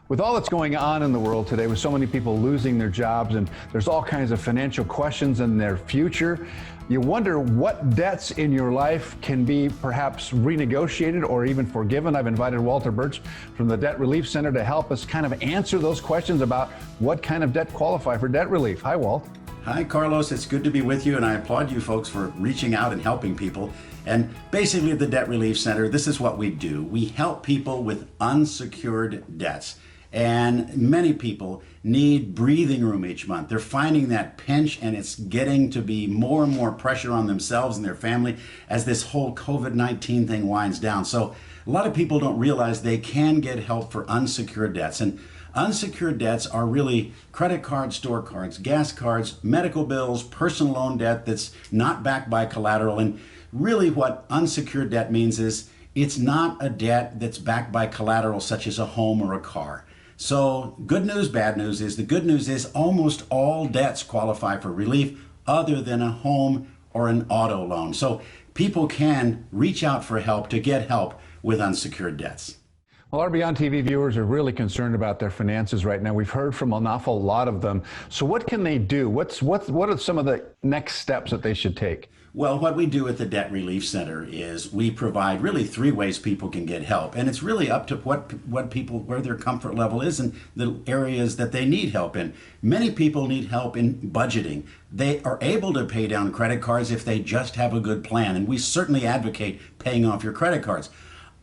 With all that's going on in the world today, with so many people losing their jobs and there's all kinds of financial questions in their future, you wonder what debts in your life can be perhaps renegotiated or even forgiven. I've invited Walter Birch from the Debt Relief Center to help us kind of answer those questions about what kind of debt qualify for debt relief. Hi, Walt. Hi, Carlos. It's good to be with you, and I applaud you folks for reaching out and helping people. And basically at the Debt Relief Center, this is what we do. We help people with unsecured debts. And many people need breathing room each month. They're finding that pinch, and it's getting to be more and more pressure on themselves and their family as this whole COVID-19 thing winds down. So a lot of people don't realize they can get help for unsecured debts. And unsecured debts are really credit cards, store cards, gas cards, medical bills, personal loan debt that's not backed by collateral. And really what unsecured debt means is it's not a debt that's backed by collateral such as a home or a car. So good news, bad news is the good news is almost all debts qualify for relief other than a home or an auto loan. So people can reach out for help to get help with unsecured debts. Well, our Beyond TV viewers are really concerned about their finances right now. We've heard from an awful lot of them. So what can they do? What are some of the next steps that they should take? Well, what we do at the Debt Relief Center is we provide really three ways people can get help. And it's really up to where their comfort level is and the areas that they need help in. Many people need help in budgeting. They are able to pay down credit cards if they just have a good plan. And we certainly advocate paying off your credit cards.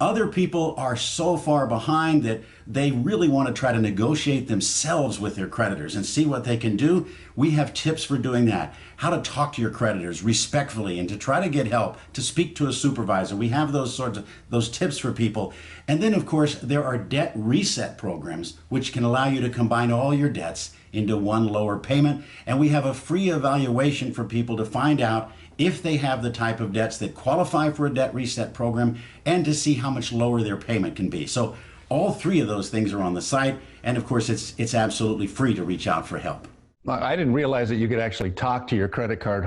Other people are so far behind that they really want to try to negotiate themselves with their creditors and see what they can do. We have tips for doing that. How to talk to your creditors respectfully and to try to get help, to speak to a supervisor. We have those tips for people. And then, of course, there are debt reset programs which can allow you to combine all your debts into one lower payment. And we have a free evaluation for people to find out if they have the type of debts that qualify for a debt reset program and to see how much lower their payment can be. So all three of those things are on the site. And of course, it's absolutely free to reach out for help. I didn't realize that you could actually talk to your credit card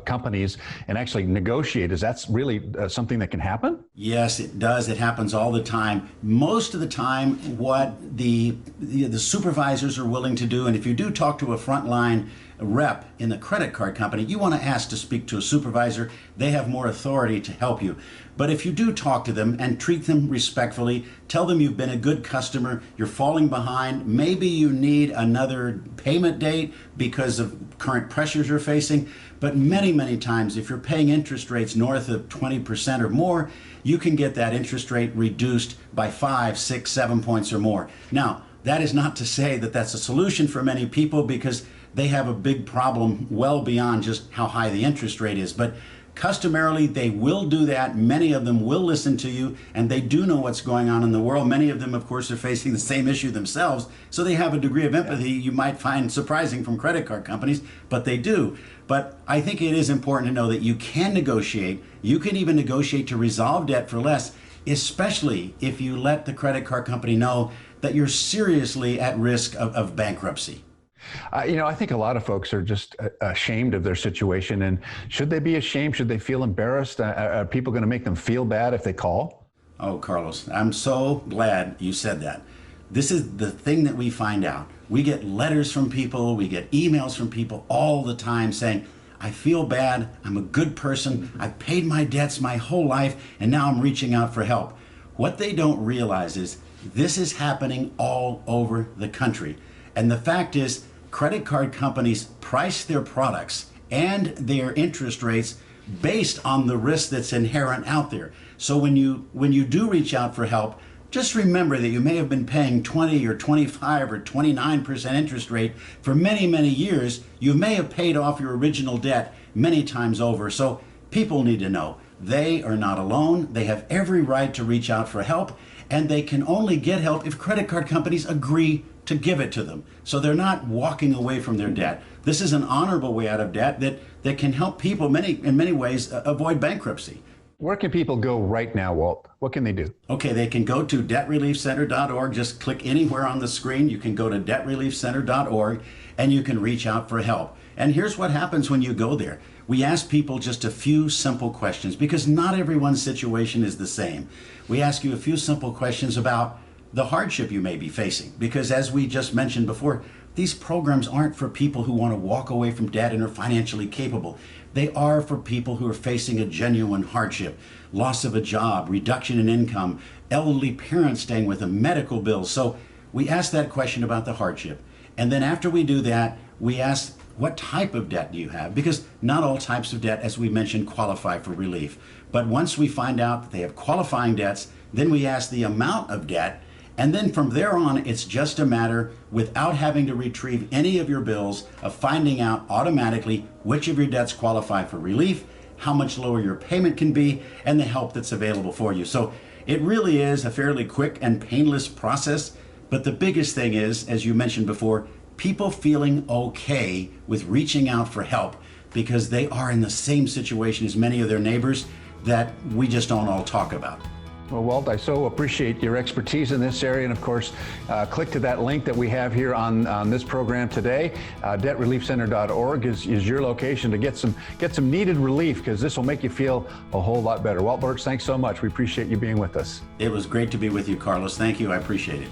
companies and actually negotiate. Is that really something that can happen? Yes, it does. It happens all the time. Most of the time, what the supervisors are willing to do, and if you do talk to a frontline rep in the credit card company, you want to ask to speak to a supervisor. They have more authority to help you. But if you do talk to them and treat them respectfully, tell them you've been a good customer, you're falling behind, maybe you need another payment date because of current pressures you're facing. But many, many times, if you're paying interest rates north of 20% or more, you can get that interest rate reduced by 5, 6, 7 points or more. Now, that is not to say that that's a solution for many people because they have a big problem well beyond just how high the interest rate is. But customarily, they will do that. Many of them will listen to you, and they do know what's going on in the world. Many of them, of course, are facing the same issue themselves, so they have a degree of empathy you might find surprising from credit card companies, but they do. But I think it is important to know that you can negotiate. You can even negotiate to resolve debt for less, especially if you let the credit card company know that you're seriously at risk of bankruptcy. I think a lot of folks are just ashamed of their situation. And should they be ashamed? Should they feel embarrassed? Are people going to make them feel bad if they call? Oh, Carlos, I'm so glad you said that. This is the thing that we find out. We get letters from people, we get emails from people all the time saying, I feel bad, I'm a good person, I've paid my debts my whole life, and now I'm reaching out for help. What they don't realize is this is happening all over the country. And the fact is, credit card companies price their products and their interest rates based on the risk that's inherent out there. So when you do reach out for help, just remember that you may have been paying 20 or 25 or 29% interest rate for many, many years. You may have paid off your original debt many times over. So people need to know they are not alone. They have every right to reach out for help, and they can only get help if credit card companies agree to give it to them. So they're not walking away from their debt. This is an honorable way out of debt that can help people in many ways avoid bankruptcy. Where can people go right now, Walt? What can they do? Okay, they can go to debtreliefcenter.org. Just click anywhere on the screen. You can go to debtreliefcenter.org and you can reach out for help. And here's what happens when you go there. We ask people just a few simple questions because not everyone's situation is the same. We ask you a few simple questions about the hardship you may be facing. Because as we just mentioned before, these programs aren't for people who want to walk away from debt and are financially capable. They are for people who are facing a genuine hardship, loss of a job, reduction in income, elderly parents staying with them, medical bills. So we ask that question about the hardship. And then after we do that, we ask, what type of debt do you have? Because not all types of debt, as we mentioned, qualify for relief. But once we find out that they have qualifying debts, then we ask the amount of debt. And then from there on, it's just a matter, without having to retrieve any of your bills, of finding out automatically which of your debts qualify for relief, how much lower your payment can be, and the help that's available for you. So it really is a fairly quick and painless process. But the biggest thing is, as you mentioned before, people feeling okay with reaching out for help because they are in the same situation as many of their neighbors that we just don't all talk about. Well, Walt, I so appreciate your expertise in this area. And of course, click to that link that we have here on this program today. DebtReliefCenter.org is your location to get some needed relief, because this will make you feel a whole lot better. Walt Birch, thanks so much. We appreciate you being with us. It was great to be with you, Carlos. Thank you. I appreciate it.